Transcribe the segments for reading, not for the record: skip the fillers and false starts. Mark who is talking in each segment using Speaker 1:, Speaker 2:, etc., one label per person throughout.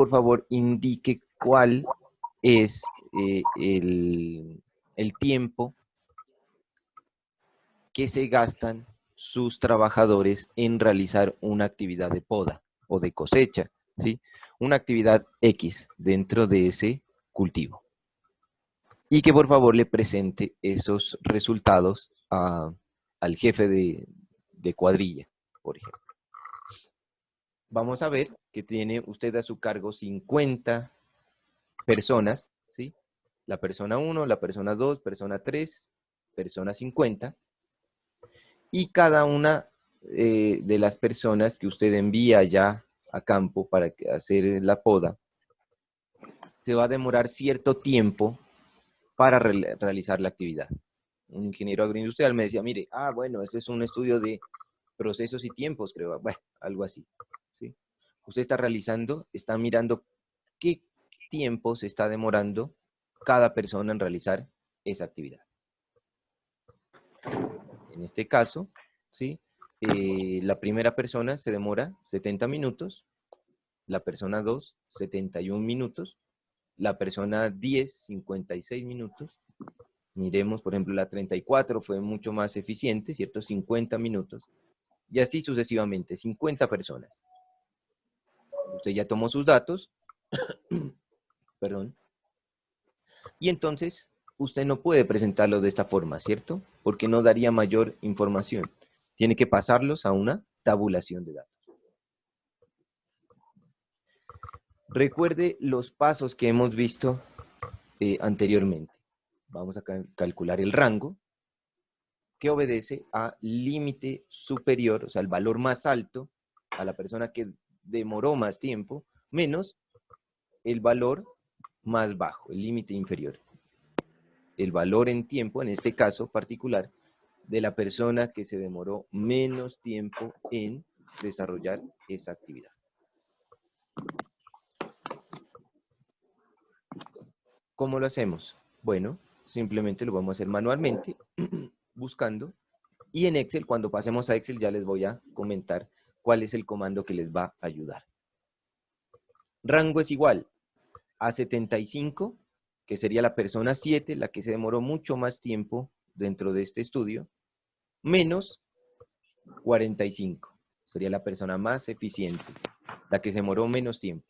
Speaker 1: por favor, indique cuál es el tiempo que se gastan sus trabajadores en realizar una actividad de poda o de cosecha, ¿sí? Una actividad X dentro de ese cultivo. Y que por favor le presente esos resultados al jefe de cuadrilla, por ejemplo. Vamos a ver que tiene usted a su cargo 50 personas, ¿sí? La persona 1, la persona 2, persona 3, persona 50. Y cada una de las personas que usted envía ya a campo para hacer la poda, se va a demorar cierto tiempo para realizar la actividad. Un ingeniero agroindustrial me decía, mire, bueno, ese es un estudio de procesos y tiempos, creo, bueno, algo así, ¿sí? Usted está realizando, está mirando qué tiempo se está demorando cada persona en realizar esa actividad. En este caso, ¿sí? La primera persona se demora 70 minutos, la persona 2, 71 minutos, la persona 10, 56 minutos. Miremos, por ejemplo, la 34 fue mucho más eficiente, ¿cierto? 50 minutos. Y así sucesivamente, 50 personas. Usted ya tomó sus datos, perdón, y entonces usted no puede presentarlos de esta forma, ¿cierto? Porque no daría mayor información. Tiene que pasarlos a una tabulación de datos. Recuerde los pasos que hemos visto anteriormente. Vamos a calcular el rango, que obedece a límite superior, o sea, el valor más alto a la persona que demoró más tiempo, menos el valor más bajo, el límite inferior. El valor en tiempo, en este caso particular, de la persona que se demoró menos tiempo en desarrollar esa actividad. ¿Cómo lo hacemos? Bueno, simplemente lo vamos a hacer manualmente, buscando. Y en Excel, cuando pasemos a Excel, ya les voy a comentar cuál es el comando que les va a ayudar. Rango es igual a 75, que sería la persona 7, la que se demoró mucho más tiempo dentro de este estudio, menos 45, sería la persona más eficiente, la que se demoró menos tiempo.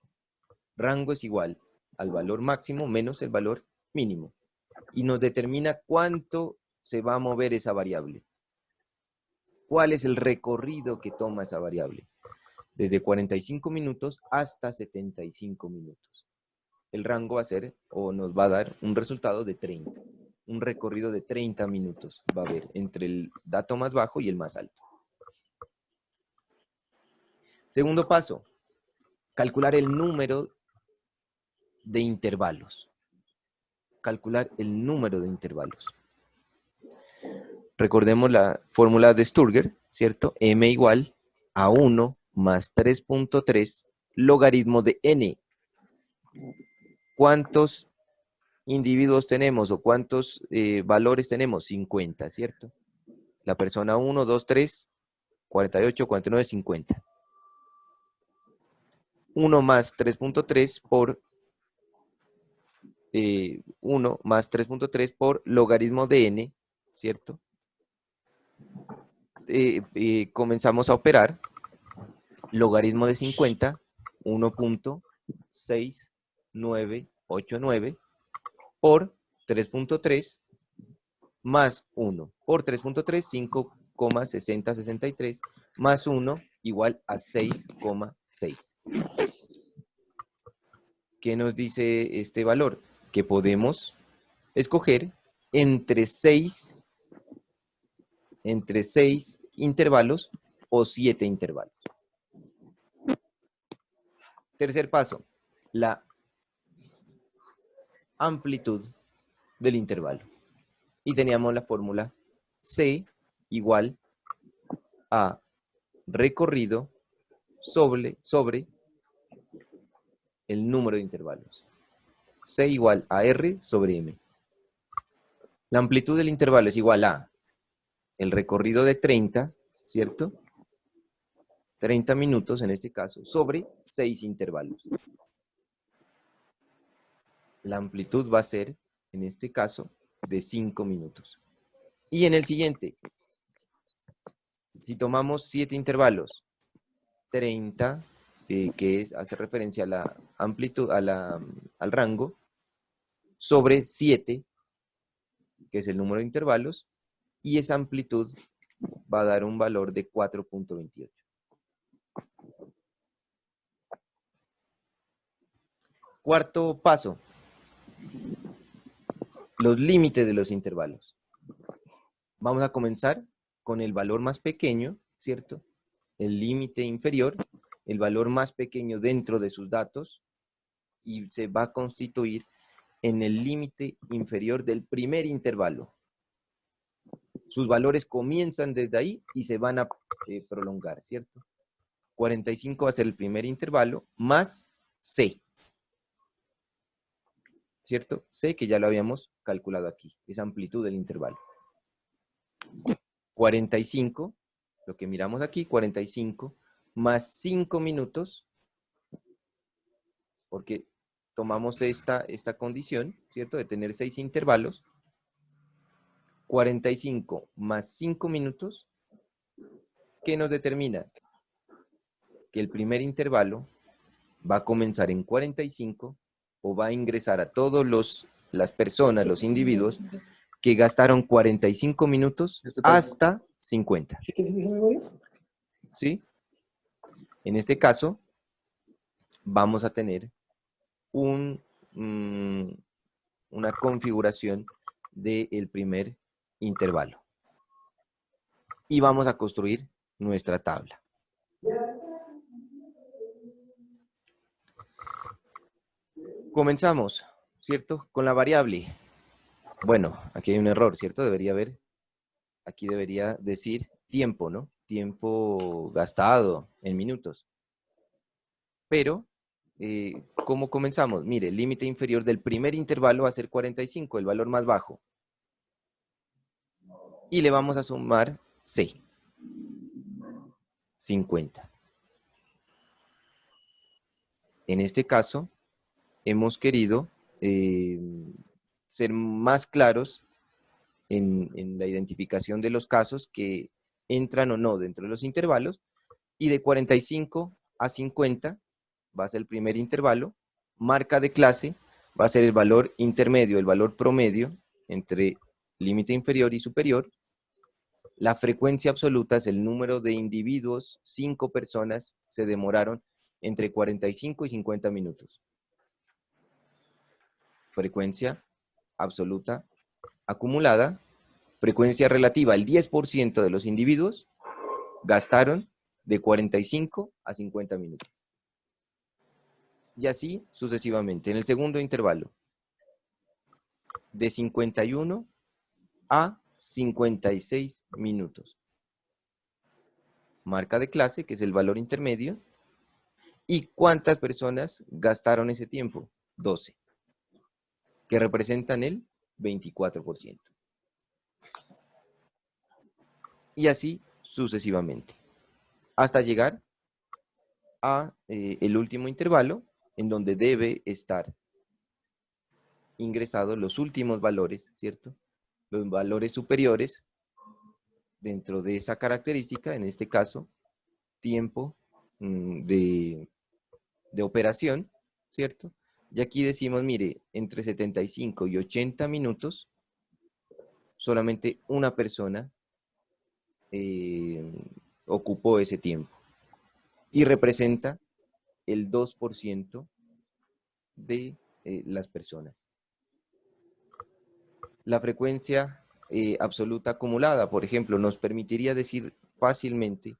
Speaker 1: Rango es igual al valor máximo menos el valor mínimo. Y nos determina cuánto se va a mover esa variable. ¿Cuál es el recorrido que toma esa variable? Desde 45 minutos hasta 75 minutos. El rango va a ser, o nos va a dar, un resultado de 30. Un recorrido de 30 minutos va a haber entre el dato más bajo y el más alto. Segundo paso, calcular el número de intervalos. Calcular el número de intervalos. Recordemos la fórmula de Sturger, ¿cierto? M igual a 1 más 3.3 logaritmo de n. ¿Cuántos individuos tenemos o cuántos valores tenemos? 50, ¿cierto? La persona 1, 2, 3, 48, 49, 50. 1 más 3.3 por 1 más 3.3 por logaritmo de n, ¿cierto? Comenzamos a operar. Logaritmo de 50, 1.6989 por 3.3 más 1 por 3.3, 5,6063 más 1 igual a 6,6. ¿Qué nos dice este valor? Que podemos escoger entre 6 intervalos o 7 intervalos. Tercer paso, la amplitud del intervalo. Y teníamos la fórmula C igual a recorrido sobre el número de intervalos. C igual a R sobre M. La amplitud del intervalo es igual a el recorrido de 30, ¿cierto? 30 minutos en este caso, sobre 6 intervalos. La amplitud va a ser, en este caso, de 5 minutos. Y en el siguiente, si tomamos 7 intervalos, 30, hace referencia a la amplitud, al rango, sobre 7, que es el número de intervalos, y esa amplitud va a dar un valor de 4.28. Cuarto paso, los límites de los intervalos. Vamos a comenzar con el valor más pequeño, ¿cierto? El límite inferior, el valor más pequeño dentro de sus datos, y se va a constituir en el límite inferior del primer intervalo. Sus valores comienzan desde ahí y se van a prolongar, ¿cierto? 45 va a ser el primer intervalo, más C, ¿cierto? C, que ya lo habíamos calculado aquí, esa amplitud del intervalo. 45, lo que miramos aquí, 45 más 5 minutos, porque tomamos esta condición, ¿cierto? De tener 6 intervalos. 45 más 5 minutos, ¿qué nos determina? Que el primer intervalo va a comenzar en 45 o va a ingresar a todas las personas, los individuos, que gastaron 45 minutos hasta 50. ¿Sí? En este caso, vamos a tener una configuración del primer intervalo. Y vamos a construir nuestra tabla. Comenzamos, ¿cierto? Con la variable. Bueno, aquí hay un error, ¿cierto? Aquí debería decir tiempo, ¿no? Tiempo gastado en minutos. Pero, ¿cómo comenzamos? Mire, el límite inferior del primer intervalo va a ser 45, el valor más bajo. Y le vamos a sumar C, 50. En este caso, hemos querido ser más claros en la identificación de los casos que entran o no dentro de los intervalos, y de 45 a 50 va a ser el primer intervalo, marca de clase va a ser el valor intermedio, el valor promedio entre límite inferior y superior, la frecuencia absoluta es el número de individuos, 5 personas se demoraron entre 45 y 50 minutos. Frecuencia absoluta acumulada, frecuencia relativa, el 10% de los individuos gastaron de 45 a 50 minutos. Y así sucesivamente. En el segundo intervalo, de 51 a 56 minutos. Marca de clase, que es el valor intermedio. ¿Y cuántas personas gastaron ese tiempo? 12, que representan el 24%. Y así sucesivamente, hasta llegar a el último intervalo, en donde debe estar ingresados los últimos valores, ¿cierto? Los valores superiores dentro de esa característica, en este caso, tiempo de operación, ¿cierto? Y aquí decimos, mire, entre 75 y 80 minutos, solamente una persona ocupó ese tiempo y representa el 2% de las personas. La frecuencia absoluta acumulada, por ejemplo, nos permitiría decir fácilmente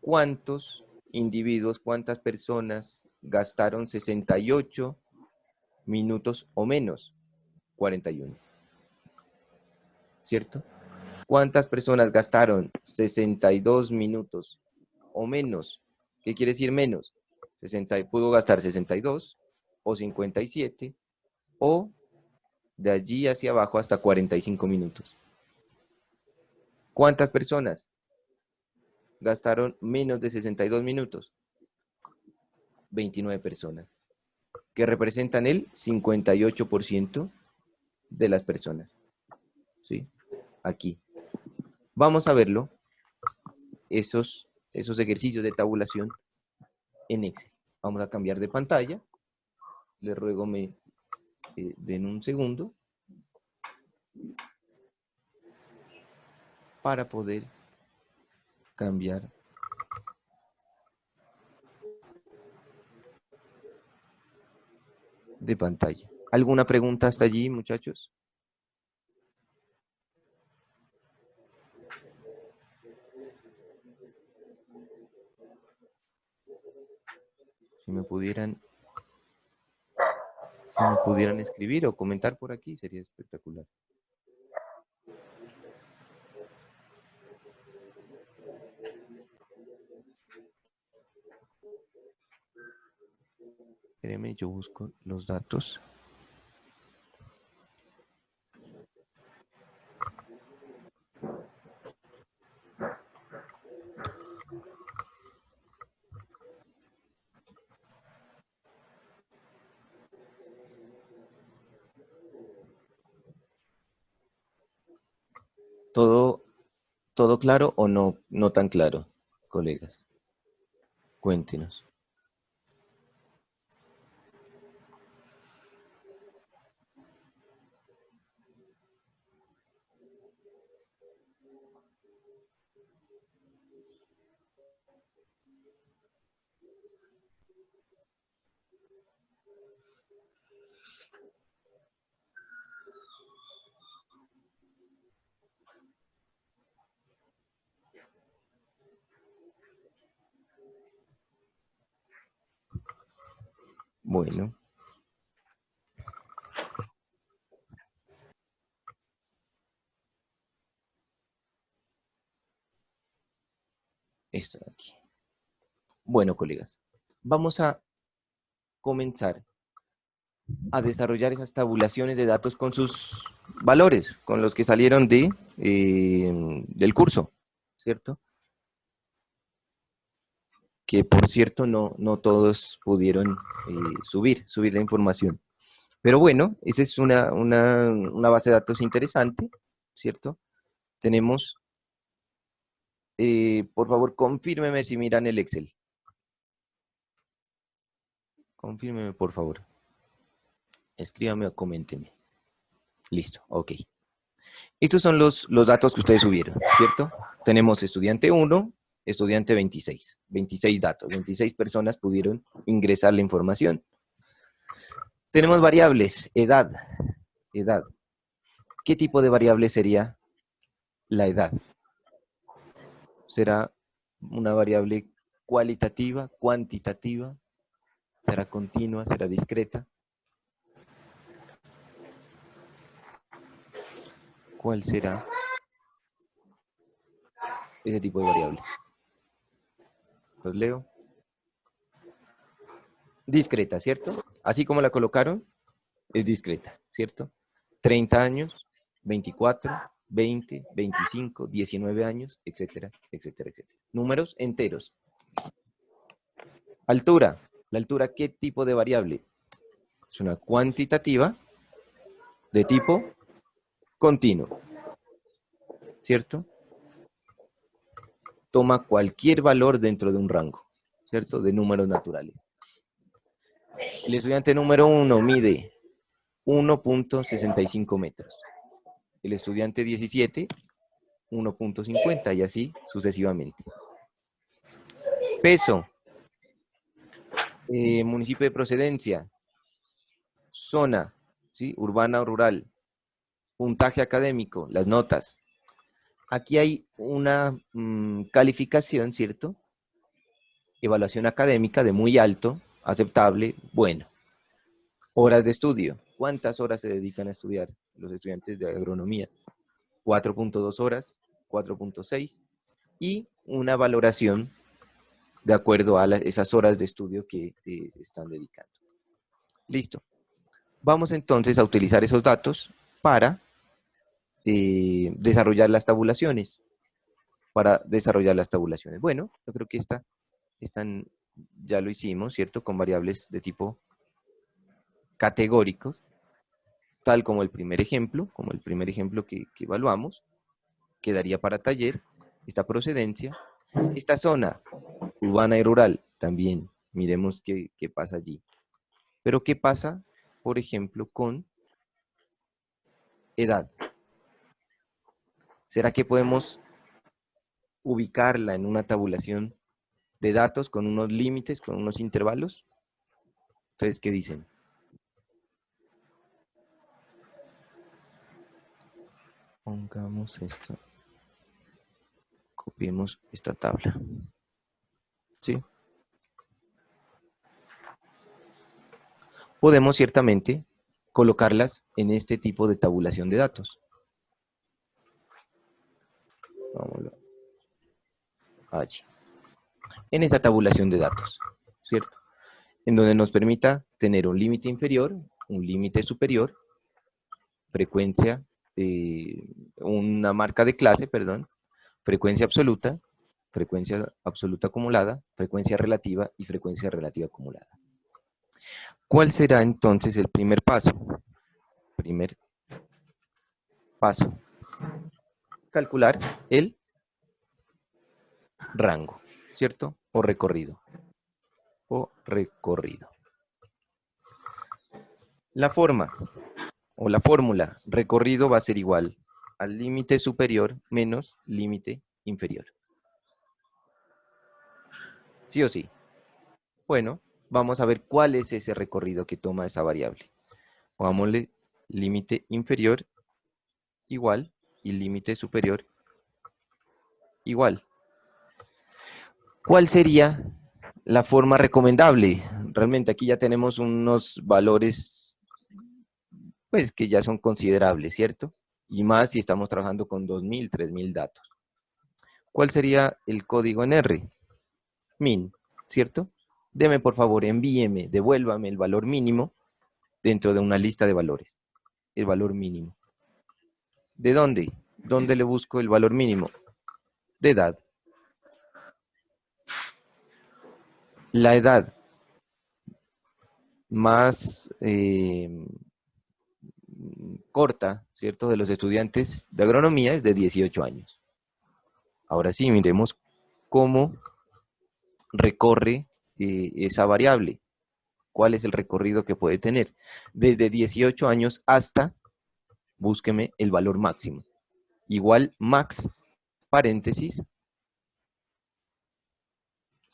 Speaker 1: cuántos individuos, cuántas personas gastaron 68 minutos o menos, 41. ¿Cierto? ¿Cuántas personas gastaron 62 minutos o menos? ¿Qué quiere decir menos? Pudo gastar 62 o 57 o de allí hacia abajo hasta 45 minutos. ¿Cuántas personas gastaron menos de 62 minutos? 29 personas. que representan el 58% de las personas. ¿Sí? Aquí. Vamos a verlo, esos ejercicios de tabulación en Excel. Vamos a cambiar de pantalla. Les ruego me den un segundo para poder cambiar de pantalla. ¿Alguna pregunta hasta allí, muchachos? Si me pudieran escribir o comentar por aquí, sería espectacular. Espérenme, yo busco los datos. ¿Todo claro o no tan claro, colegas? Cuéntenos. Bueno, esto de aquí. Bueno, colegas, vamos a comenzar a desarrollar esas tabulaciones de datos con sus valores, con los que salieron del curso, ¿cierto? Que por cierto no todos pudieron subir la información. Pero bueno, esa es una base de datos interesante, ¿cierto? Tenemos, por favor, confírmeme si miran el Excel. Confírmeme, por favor. Escríbame o coménteme. Listo, ok. Estos son los datos que ustedes subieron, ¿cierto? Tenemos estudiante 1, estudiante 26. 26 datos, 26 personas pudieron ingresar la información. Tenemos variables, edad. ¿Qué tipo de variable sería la edad? ¿Será una variable cualitativa, cuantitativa? ¿Será continua? ¿Será discreta? ¿Cuál será ese tipo de variable? Los leo. Discreta, ¿cierto? Así como la colocaron, es discreta, ¿cierto? 30 años, 24, 20, 25, 19 años, etcétera, etcétera, etcétera. Números enteros. Altura. ¿La altura qué tipo de variable? Es una cuantitativa de tipo continuo, ¿cierto? Toma cualquier valor dentro de un rango, ¿cierto? De números naturales. El estudiante número 1 mide 1.65 metros. El estudiante 17, 1.50 y así sucesivamente. Peso. Municipio de procedencia. Zona, ¿sí? Urbana o rural. Puntaje académico, las notas. Aquí hay una calificación, ¿cierto? Evaluación académica de muy alto, aceptable, bueno. Horas de estudio. ¿Cuántas horas se dedican a estudiar los estudiantes de agronomía? 4.2 horas, 4.6 y una valoración de acuerdo a esas horas de estudio que se están dedicando. Listo. Vamos entonces a utilizar esos datos para desarrollar las tabulaciones. Bueno, yo creo que ya lo hicimos, ¿cierto? Con variables de tipo categóricos, tal como el primer ejemplo, que evaluamos, quedaría para taller, esta procedencia, esta zona urbana y rural, también miremos qué pasa allí. Pero ¿qué pasa, por ejemplo, con edad? ¿Será que podemos ubicarla en una tabulación de datos con unos límites, con unos intervalos? ¿Ustedes qué dicen? Pongamos esto. Copiemos esta tabla. ¿Sí? Podemos ciertamente colocarlas en este tipo de tabulación de datos. Vámonos allí. En esta tabulación de datos, ¿cierto? En donde nos permita tener un límite inferior, un límite superior, frecuencia, una marca de clase, perdón, frecuencia absoluta acumulada, frecuencia relativa y frecuencia relativa acumulada. ¿Cuál será entonces el primer paso? Primer paso. Calcular el rango, ¿cierto? O recorrido. La forma o la fórmula recorrido va a ser igual al límite superior menos límite inferior. ¿Sí o sí? Bueno, vamos a ver cuál es ese recorrido que toma esa variable. Pongámosle límite inferior igual y límite superior igual. ¿Cuál sería la forma recomendable? Realmente aquí ya tenemos unos valores pues que ya son considerables, ¿cierto? Y más si estamos trabajando con 2000, 3000 datos. ¿Cuál sería el código en R? Min, ¿cierto? Deme por favor, envíeme, devuélvame el valor mínimo dentro de una lista de valores. El valor mínimo. ¿De dónde? ¿Dónde le busco el valor mínimo? De edad. La edad más corta, ¿cierto?, de los estudiantes de agronomía es de 18 años. Ahora sí, miremos cómo recorre esa variable. ¿Cuál es el recorrido que puede tener? Desde 18 años hasta, búsqueme el valor máximo. Igual max, paréntesis,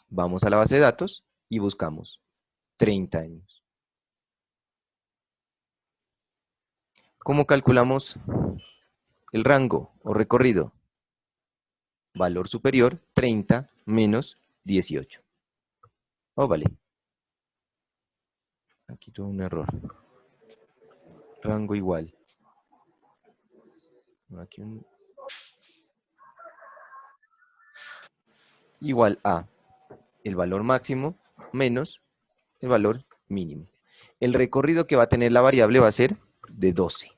Speaker 1: vamos a la base de datos y buscamos 30 años. ¿Cómo calculamos el rango o recorrido? Valor superior, 30 menos 18. Oh, vale. Aquí tuve un error. Rango igual. Aquí igual a el valor máximo menos el valor mínimo. El recorrido que va a tener la variable va a ser de 12.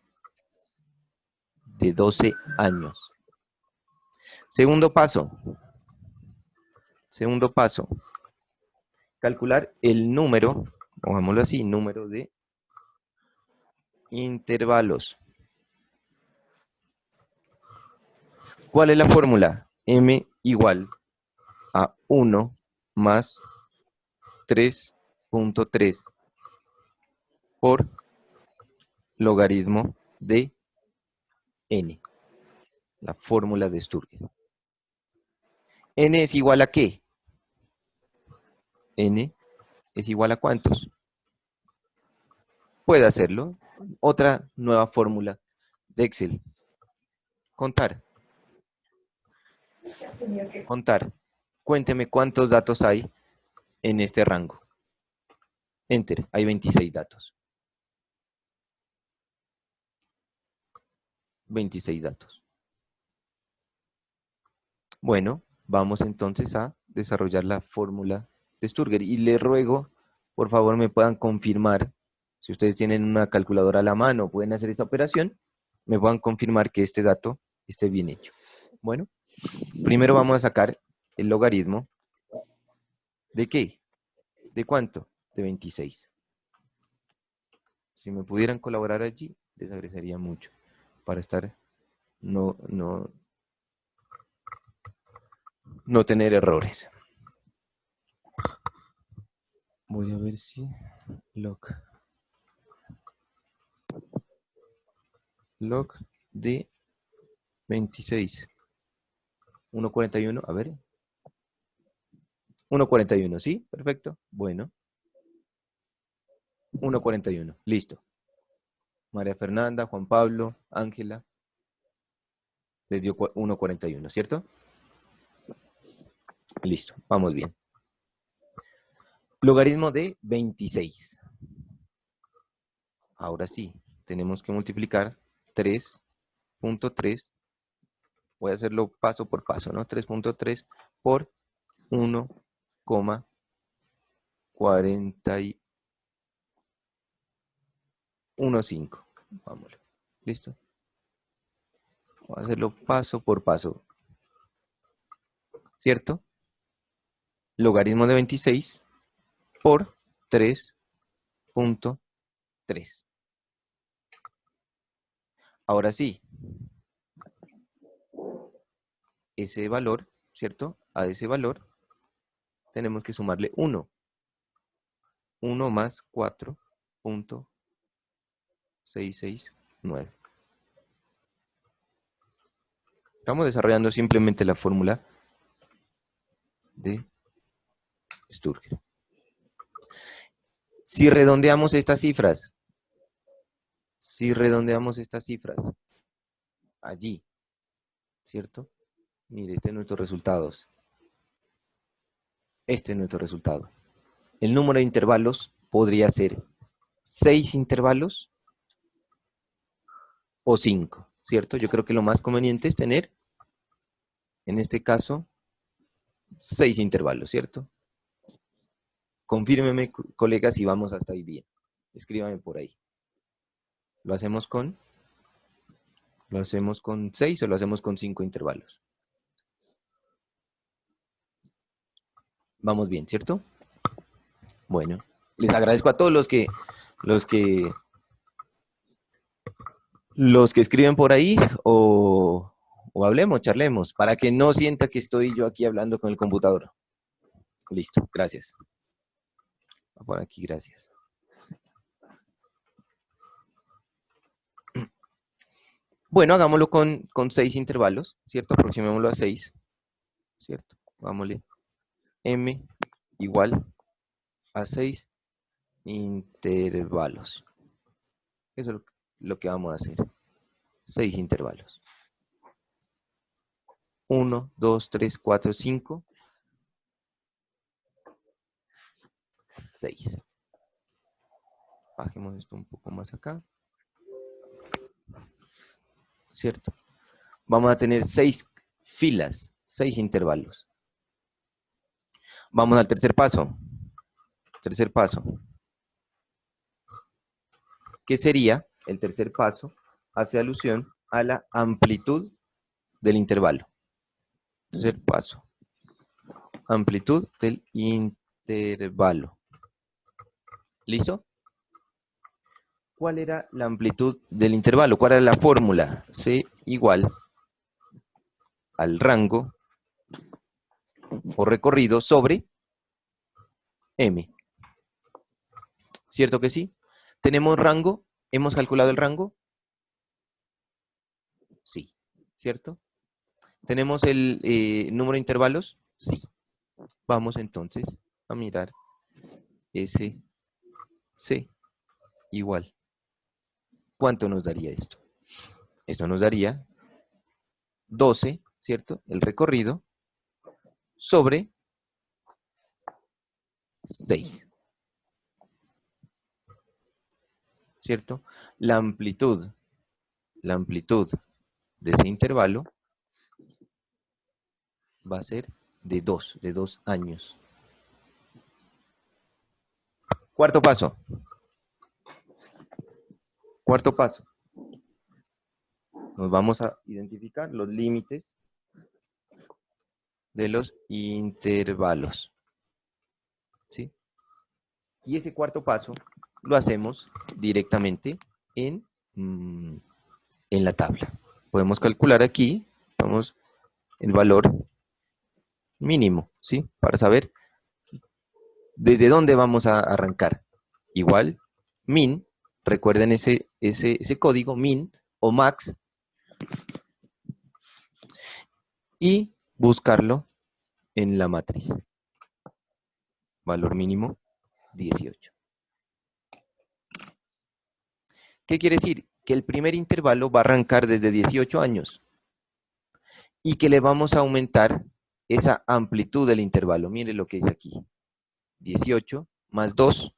Speaker 1: De 12 años. Segundo paso. Segundo paso. Calcular el número, pongámoslo así, número de intervalos. ¿Cuál es la fórmula? M igual a 1 más 3.3 por logaritmo de n. La fórmula de Sturgeon. ¿N es igual a qué? ¿N es igual a cuántos? Puede hacerlo. Otra nueva fórmula de Excel. Contar. Contar. Cuénteme cuántos datos hay en este rango. Enter. Hay 26 datos. 26 datos. Bueno, vamos entonces a desarrollar la fórmula de Sturgeon. Y les ruego, por favor, me puedan confirmar, si ustedes tienen una calculadora a la mano, pueden hacer esta operación, me puedan confirmar que este dato esté bien hecho. Bueno, primero vamos a sacar el logaritmo. ¿De qué? ¿De cuánto? De 26. Si me pudieran colaborar allí, les agradecería mucho para estar, no tener errores. Voy a ver si log de 26. 1.41, a ver. 1.41, ¿sí? Perfecto. Bueno. 1.41, listo. María Fernanda, Juan Pablo, Ángela. Les dio 1.41, ¿cierto? Listo, vamos bien. Logaritmo de 26. Ahora sí, tenemos que multiplicar 3.3. Voy a hacerlo paso por paso, ¿no? 3.3 por 1,415. Vámonos. ¿Listo? Voy a hacerlo paso por paso. ¿Cierto? Logaritmo de 26 por 3.3. Ahora sí, ese valor, ¿cierto? A ese valor tenemos que sumarle 1. 1 más 4.669. Estamos desarrollando simplemente la fórmula de Sturger. Si redondeamos estas cifras, allí, ¿cierto? Mire, este es nuestro resultados. Este es nuestro resultado. El número de intervalos podría ser 6 intervalos o 5, ¿cierto? Yo creo que lo más conveniente es tener, en este caso, 6 intervalos, ¿cierto? Confírmeme, colegas, si vamos hasta ahí bien. Escríbame por ahí. ¿Lo hacemos con 6 o lo hacemos con 5 intervalos? Vamos bien, ¿cierto? Bueno, les agradezco a todos los que escriben por ahí o hablemos, charlemos, para que no sienta que estoy yo aquí hablando con el computador. Listo, gracias. Voy a poner aquí, gracias. Bueno, hagámoslo con 6 intervalos, ¿cierto? Aproximémoslo a 6, ¿cierto? Vámonos. M igual a 6 intervalos. Eso es lo que vamos a hacer. 6 intervalos. 1, 2, 3, 4, 5, 6. Bajemos esto un poco más acá. ¿Cierto? Vamos a tener 6 filas, 6 intervalos. Vamos al tercer paso. Tercer paso. ¿Qué sería? El tercer paso hace alusión a la amplitud del intervalo. Tercer paso. Amplitud del intervalo. ¿Listo? ¿Cuál era la amplitud del intervalo? ¿Cuál era la fórmula? C igual al rango o recorrido sobre M. ¿Cierto que sí? ¿Tenemos rango? ¿Hemos calculado el rango? Sí. ¿Cierto? ¿Tenemos el número de intervalos? Sí. Vamos entonces a mirar ese C igual. ¿Cuánto nos daría esto? Esto nos daría 12, ¿cierto? El recorrido sobre 6. ¿Cierto? La amplitud de ese intervalo va a ser de 2 años. Cuarto paso. Cuarto paso. Nos vamos a identificar los límites de los intervalos. ¿Sí? Y ese cuarto paso lo hacemos directamente en la tabla. Podemos calcular aquí, vamos, el valor mínimo, ¿sí? Para saber desde dónde vamos a arrancar. Igual, min, recuerden ese código, min o max, y buscarlo en la matriz. Valor mínimo, 18. ¿Qué quiere decir? Que el primer intervalo va a arrancar desde 18 años y que le vamos a aumentar esa amplitud del intervalo. Mire lo que dice aquí. 18 más 2